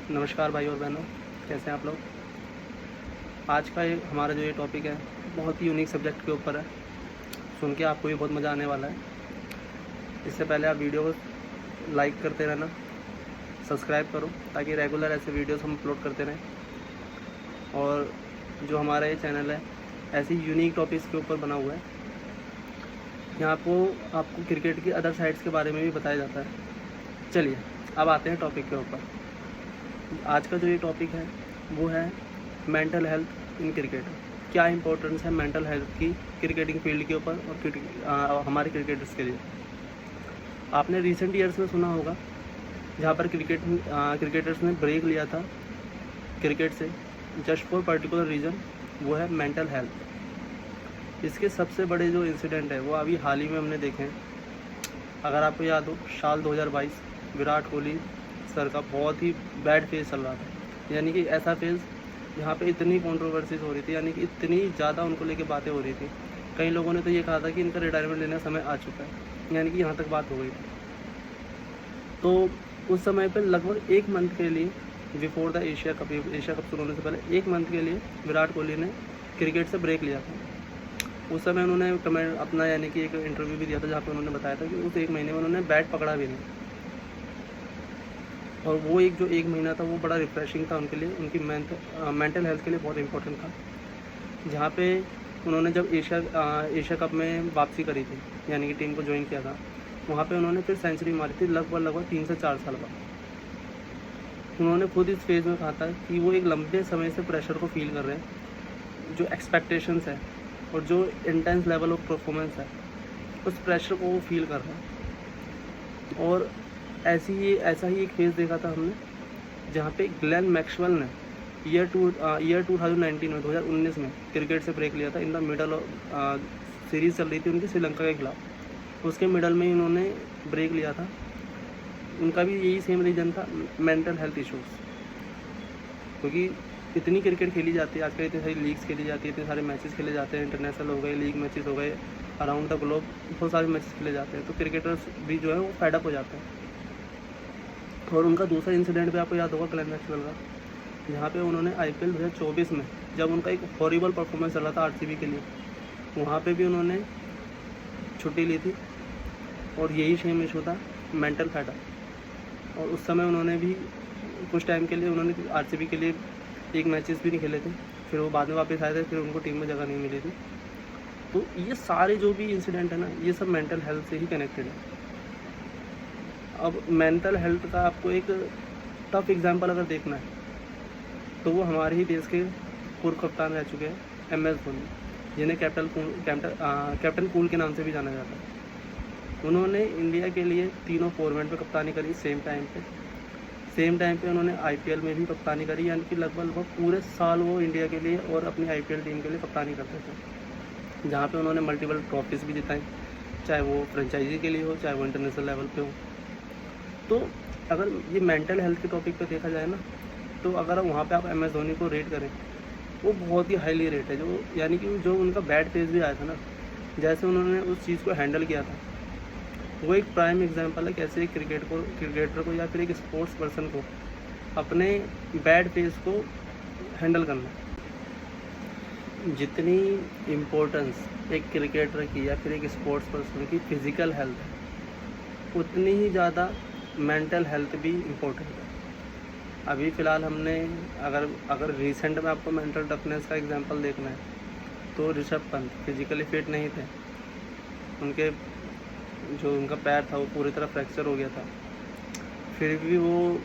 नमस्कार भाई और बहनों, कैसे हैं आप लोग। आज का हमारा जो ये टॉपिक है बहुत ही यूनिक सब्जेक्ट के ऊपर है। सुन के आपको भी बहुत मज़ा आने वाला है। इससे पहले आप वीडियो को लाइक करते रहना, सब्सक्राइब करो ताकि रेगुलर ऐसे वीडियोस हम अपलोड करते रहें। और जो हमारा ये चैनल है ऐसी यूनिक टॉपिक्स के ऊपर बना हुआ है। यहाँ आपको क्रिकेट की अदर साइड्स के बारे में भी बताया जाता है। चलिए अब आते हैं टॉपिक के ऊपर। आज का जो ये टॉपिक है वो है मेंटल हेल्थ इन क्रिकेट। क्या इंपॉर्टेंस है मेंटल हेल्थ की क्रिकेटिंग फील्ड के ऊपर और हमारे क्रिकेटर्स के लिए। आपने रिसेंट ईयर्स में सुना होगा जहाँ पर क्रिकेटर्स ने ब्रेक लिया था क्रिकेट से जस्ट फॉर पर्टिकुलर रीज़न, वो है मेंटल हेल्थ। इसके सबसे बड़े जो इंसिडेंट है वो अभी हाल ही में हमने देखे हैं। अगर आपको याद हो, साल 2022 विराट कोहली सर का बहुत ही बैड फेज़ चल रहा था। यानी कि ऐसा फेज़ जहाँ पे इतनी कंट्रोवर्सीज हो रही थी, यानी कि इतनी ज़्यादा उनको लेके बातें हो रही थी। कई लोगों ने तो ये कहा था कि इनका रिटायरमेंट लेने का समय आ चुका है, यानी कि यहाँ तक बात हो गई थी। तो उस समय पर लगभग 1 मंथ के लिए बिफोर द एशिया कप शुरू होने से पहले 1 मंथ के लिए विराट कोहली ने क्रिकेट से ब्रेक लिया था। उस समय उन्होंने कमेंट अपना यानी कि एक इंटरव्यू भी दिया था जहाँ पर उन्होंने बताया था कि उस 1 महीने में उन्होंने बैट पकड़ा भी नहीं। और वो जो 1 महीना था वो बड़ा रिफ्रेशिंग था उनके लिए, उनकी मेंटल हेल्थ के लिए बहुत इंपॉर्टेंट था। जहाँ पे उन्होंने जब एशिया कप में वापसी करी थी, यानी कि टीम को ज्वाइन किया था, वहाँ पे उन्होंने फिर सेंचुरी मारी थी लगभग 3 से 4 साल बाद। उन्होंने खुद इस फेज़ में कहा था कि वो एक लंबे समय से प्रेशर को फील कर रहे हैं। जो एक्सपेक्टेशंस है और जो इंटेंस लेवल ऑफ परफॉर्मेंस है उस प्रेशर को वो फील कर रहे हैं। और ऐसा ही एक फेज़ देखा था हमने जहाँ पे ग्लेन मैक्सवेल ने ईयर 2019 में 2019 में क्रिकेट से ब्रेक लिया था। In the middle of series चल रही थी उनकी श्रीलंका के खिलाफ, उसके मिडल में इन्होंने ब्रेक लिया था। उनका भी यही सेम रीज़न था, मेंटल हेल्थ इश्यूज़। क्योंकि इतनी क्रिकेट खेली जाती है आजकल, इतनी सारी लीग्स खेली जाती है, इतने सारे मैचेस खेले जाते हैं, इंटरनेशनल हो गए, लीग मैचेस हो गए, अराउंड द ग्लोब बहुत सारे मैचेस खेले जाते हैं। तो क्रिकेटर्स भी जो है वो फेड अप हो जाते हैं। और उनका दूसरा इंसिडेंट भी आपको याद होगा ग्लेन मैक्सवेल का, जहाँ पे उन्होंने IPL 2024 में जब उनका एक हॉरिबल परफॉर्मेंस चल रहा था RCB के लिए, वहाँ पे भी उन्होंने छुट्टी ली थी और यही सेम इशू था, मेंटल फेडअप। और उस समय उन्होंने भी कुछ टाइम के लिए उन्होंने RCB के लिए एक मैचेस भी नहीं खेले थे। फिर वो बाद में वापस आए थे, फिर उनको टीम में जगह नहीं मिली थी। तो ये सारे जो भी इंसिडेंट है ना, ये सब मेंटल हेल्थ से ही कनेक्टेड है। अब मेंटल हेल्थ का आपको एक टफ एग्जांपल अगर देखना है तो वो हमारे ही देश के पूर्व कप्तान रह चुके हैं MS धोनी, जिन्हें कैप्टन कूल के नाम से भी जाना जाता है। उन्होंने इंडिया के लिए तीनों फॉर्मेट में कप्तानी करी सेम टाइम पे उन्होंने IPL में भी कप्तानी करी, यानी कि लगभग पूरे साल वो इंडिया के लिए और अपनी IPL टीम के लिए कप्तानी करते थे, जहाँ पे उन्होंने मल्टीपल ट्रॉफीज़ भी जिताई, चाहे वो फ्रेंचाइजी के लिए हो, चाहे वो इंटरनेशनल लेवल पे हो। तो अगर ये मेंटल हेल्थ के टॉपिक पे देखा जाए ना, तो अगर वहाँ पे आप MS धोनी को रेट करें, वो बहुत ही हाईली रेट है। जो यानी कि जो उनका बैड फेज भी आया था ना, जैसे उन्होंने उस चीज़ को हैंडल किया था, वो एक प्राइम एग्जांपल है कैसे एक क्रिकेटर को या फिर एक स्पोर्ट्स पर्सन को अपने बैड फेज को हैंडल करना। जितनी इम्पोर्टेंस एक क्रिकेटर की या फिर एक स्पोर्ट्स पर्सन की फिज़िकल हेल्थ है, उतनी ही ज़्यादा मेंटल हेल्थ भी इम्पोर्टेंट है। अभी फ़िलहाल हमने अगर रिसेंट में आपको मेंटल टफनेस का एग्जांपल देखना है तो ऋषभ पंत फिज़िकली फिट नहीं थे। उनका पैर था वो पूरी तरह फ्रैक्चर हो गया था, फिर भी वो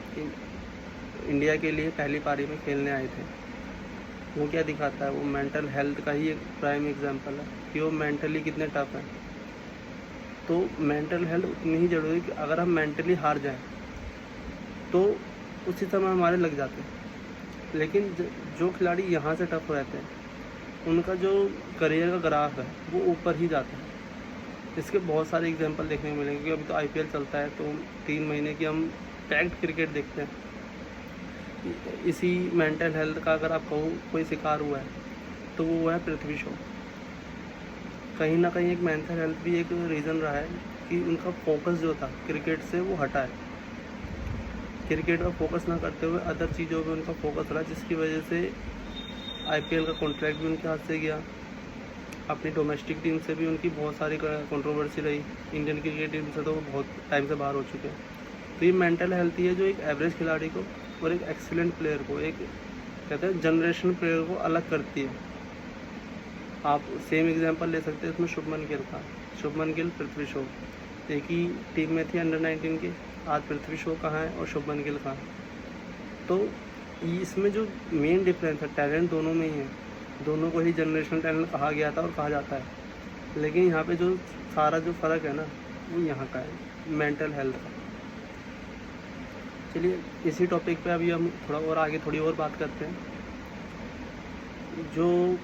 इंडिया के लिए पहली पारी में खेलने आए थे। वो क्या दिखाता है, वो मेंटल हेल्थ का ही एक प्राइम एग्जांपल है कि वो मेंटली कितने टफ हैं। तो मेंटल हेल्थ उतनी ही ज़रूरी है कि अगर हम मेंटली हार जाएं तो उसी समय हमारे लग जाते हैं। लेकिन जो खिलाड़ी यहाँ से टफ रहते हैं उनका जो करियर का ग्राफ है वो ऊपर ही जाता है। इसके बहुत सारे एग्जांपल देखने को मिलेंगे कि अभी तो IPL चलता है तो 3 महीने की हम पैक्ड क्रिकेट देखते हैं। इसी मेंटल हेल्थ का अगर आप कहो कोई शिकार हुआ है तो वो है पृथ्वी शॉ। कहीं ना कहीं एक मेंटल हेल्थ भी एक रीज़न रहा है कि उनका फोकस जो था क्रिकेट से वो हटा है। क्रिकेट पर फोकस ना करते हुए अदर चीज़ों पे उनका फोकस रहा, जिसकी वजह से आईपीएल का कॉन्ट्रैक्ट भी उनके हाथ से गया। अपनी डोमेस्टिक टीम से भी उनकी बहुत सारी कंट्रोवर्सी रही। इंडियन क्रिकेट टीम से तो वो बहुत टाइम से बाहर हो चुके हैं। तो ये मेंटल हेल्थ ही है जो एक एवरेज खिलाड़ी को और एक एक्सीलेंट प्लेयर को, एक कहते हैं जनरेशन प्लेयर को अलग करती है। आप सेम एग्जांपल ले सकते हैं इसमें शुभमन गिल का। शुभमन गिल, पृथ्वी शॉ एक ही टीम में थे अंडर 19 के। आज पृथ्वी शॉ कहाँ है और शुभमन गिल कहाँ है। तो इसमें जो मेन डिफरेंस है, टैलेंट दोनों में ही है। दोनों को ही जनरेशनल टैलेंट कहा गया था और कहा जाता है। लेकिन यहाँ पे जो सारा जो फ़र्क है ना, वो यहाँ का है, मेंटल हेल्थ का। चलिए इसी टॉपिक पे अभी हम थोड़ा और आगे थोड़ी और बात करते हैं। जो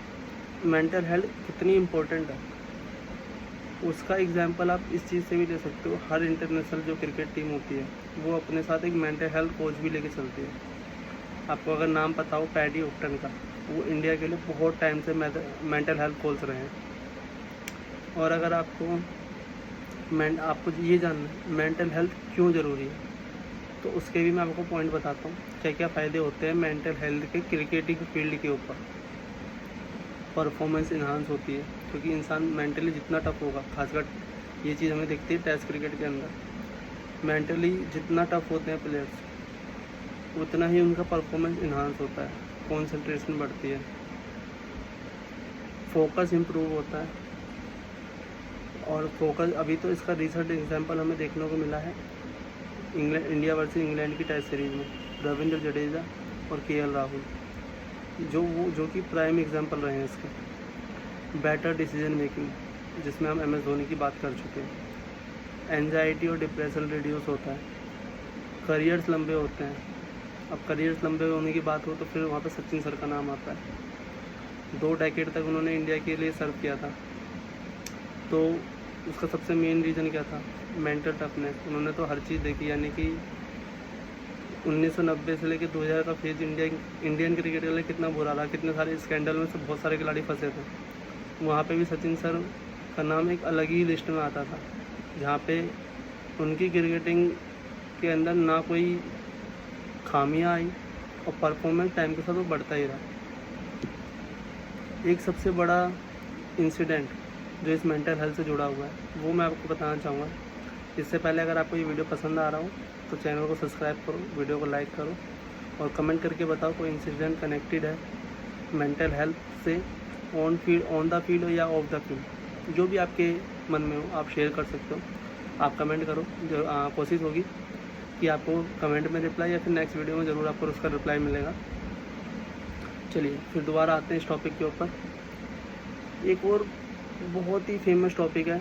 मेंटल हेल्थ कितनी इम्पोर्टेंट है उसका एग्जांपल आप इस चीज़ से भी ले सकते हो। हर इंटरनेशनल जो क्रिकेट टीम होती है वो अपने साथ एक मेंटल हेल्थ कोच भी लेके चलती है। आपको अगर नाम पता हो पैडी ऑक्टन का, वो इंडिया के लिए बहुत टाइम से मेंटल हेल्थ कोच रहे हैं। और अगर आपको ये जानना है मेंटल हेल्थ क्यों ज़रूरी है, तो उसके भी मैं आपको पॉइंट बताता हूँ क्या क्या फ़ायदे होते हैं मेंटल हेल्थ के क्रिकेटिंग फील्ड के ऊपर। परफॉर्मेंस इन्हांस होती है, क्योंकि इंसान मेंटली जितना टफ होगा, खासकर ये चीज़ हमें दिखती है टेस्ट क्रिकेट के अंदर, मेंटली जितना टफ होते हैं प्लेयर्स उतना ही उनका परफॉर्मेंस इन्हांस होता है, कॉन्सेंट्रेशन बढ़ती है, फोकस इम्प्रूव होता है। और फोकस अभी तो इसका रिसेंट एग्जांपल हमें देखने को मिला है इंडिया वर्सेस इंग्लैंड की टेस्ट सीरीज़ में रविंद्र जडेजा और केएल राहुल, जो कि प्राइम एग्जांपल रहे हैं इसके। बेटर डिसीजन मेकिंग, जिसमें हम MS धोनी की बात कर चुके हैं। एंजाइटी और डिप्रेशन रिड्यूस होता है। करियर्स लंबे होते हैं। अब करियर्स लंबे होने की बात हो तो फिर वहाँ पर सचिन सर का नाम आता है। 2 डेकेड तक उन्होंने इंडिया के लिए सर्व किया था। तो उसका सबसे मेन रीज़न क्या था? Mental toughness. उन्होंने तो हर चीज़ देखी, यानी कि 1990 से लेकर 2000 का फेज इंडियन क्रिकेट के लिए कितना बुरा रहा, कितने सारे स्कैंडल में से बहुत सारे खिलाड़ी फंसे थे। वहाँ पे भी सचिन सर का नाम एक अलग ही लिस्ट में आता था, जहाँ पे उनकी क्रिकेटिंग के अंदर ना कोई खामियां आई और परफॉर्मेंस टाइम के साथ वो बढ़ता ही रहा। एक सबसे बड़ा इंसिडेंट जो इस मेंटल हेल्थ से जुड़ा हुआ है वो मैं आपको बताना चाहूँगा। इससे पहले अगर आपको ये वीडियो पसंद आ रहा हो तो चैनल को सब्सक्राइब करो, वीडियो को लाइक करो और कमेंट करके बताओ कोई इंसिडेंट कनेक्टेड है मेंटल हेल्थ से, ऑन द फील्ड या ऑफ द फील्ड, जो भी आपके मन में हो आप शेयर कर सकते हो। आप कमेंट करो, जो कोशिश होगी कि आपको कमेंट में रिप्लाई या फिर नेक्स्ट वीडियो में ज़रूर आपको उसका रिप्लाई मिलेगा। चलिए फिर दोबारा आते हैं इस टॉपिक के ऊपर। एक और बहुत ही फेमस टॉपिक है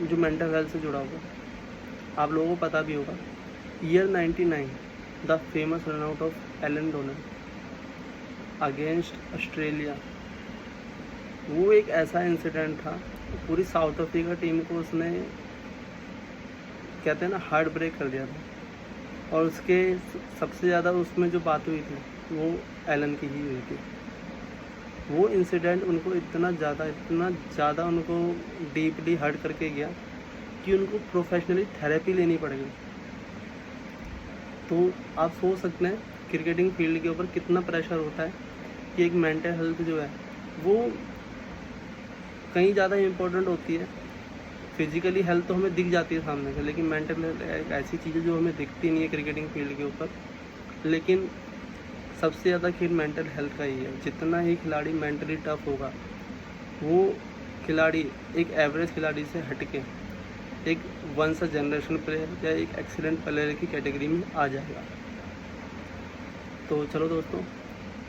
जो मेंटल हेल्थ से जुड़ा हुआ, आप लोगों को पता भी होगा। Year 99 the famous run out of Allan Donald against Australia. वो एक ऐसा इंसिडेंट था, पूरी साउथ अफ्रीका टीम को उसने कहते हैं ना हार्ट ब्रेक कर दिया था। और उसके सबसे ज़्यादा उसमें जो बात हुई थी वो एलन की ही हुई थी। वो इंसिडेंट उनको इतना ज़्यादा उनको डीपली हर्ट करके गया कि उनको प्रोफेशनली थेरेपी लेनी पड़ गई। तो आप सोच सकते हैं क्रिकेटिंग फील्ड के ऊपर कितना प्रेशर होता है कि एक मेंटल हेल्थ जो है वो कहीं ज़्यादा इम्पोर्टेंट होती है। फिजिकली हेल्थ तो हमें दिख जाती है सामने से, लेकिन मेंटल हेल्थ एक ऐसी चीज़ है जो हमें दिखती नहीं है क्रिकेटिंग फील्ड के ऊपर। लेकिन सबसे ज़्यादा खेल मेंटल हेल्थ का ही है। जितना ही खिलाड़ी मेंटली टफ होगा वो खिलाड़ी एक एवरेज खिलाड़ी से हटके एक वंस अ जनरेशन प्लेयर या एक एक्सीलेंट प्लेयर की कैटेगरी में आ जाएगा। तो चलो दोस्तों,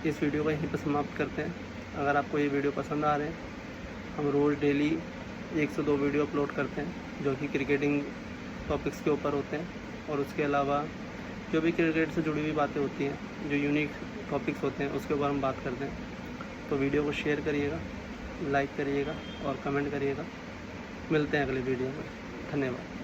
इस वीडियो को यहीं पर समाप्त करते हैं। अगर आपको ये वीडियो पसंद आ रहे हैं, हम रोज़ डेली 1 से 2 वीडियो अपलोड करते हैं जो कि क्रिकेटिंग टॉपिक्स के ऊपर होते हैं, और उसके अलावा जो भी क्रिकेट से जुड़ी हुई बातें होती हैं, जो यूनिक टॉपिक्स होते हैं, उसके ऊपर हम बात करते हैं। तो वीडियो को शेयर करिएगा, लाइक करिएगा और कमेंट करिएगा। मिलते हैं अगले वीडियो में। धन्यवाद।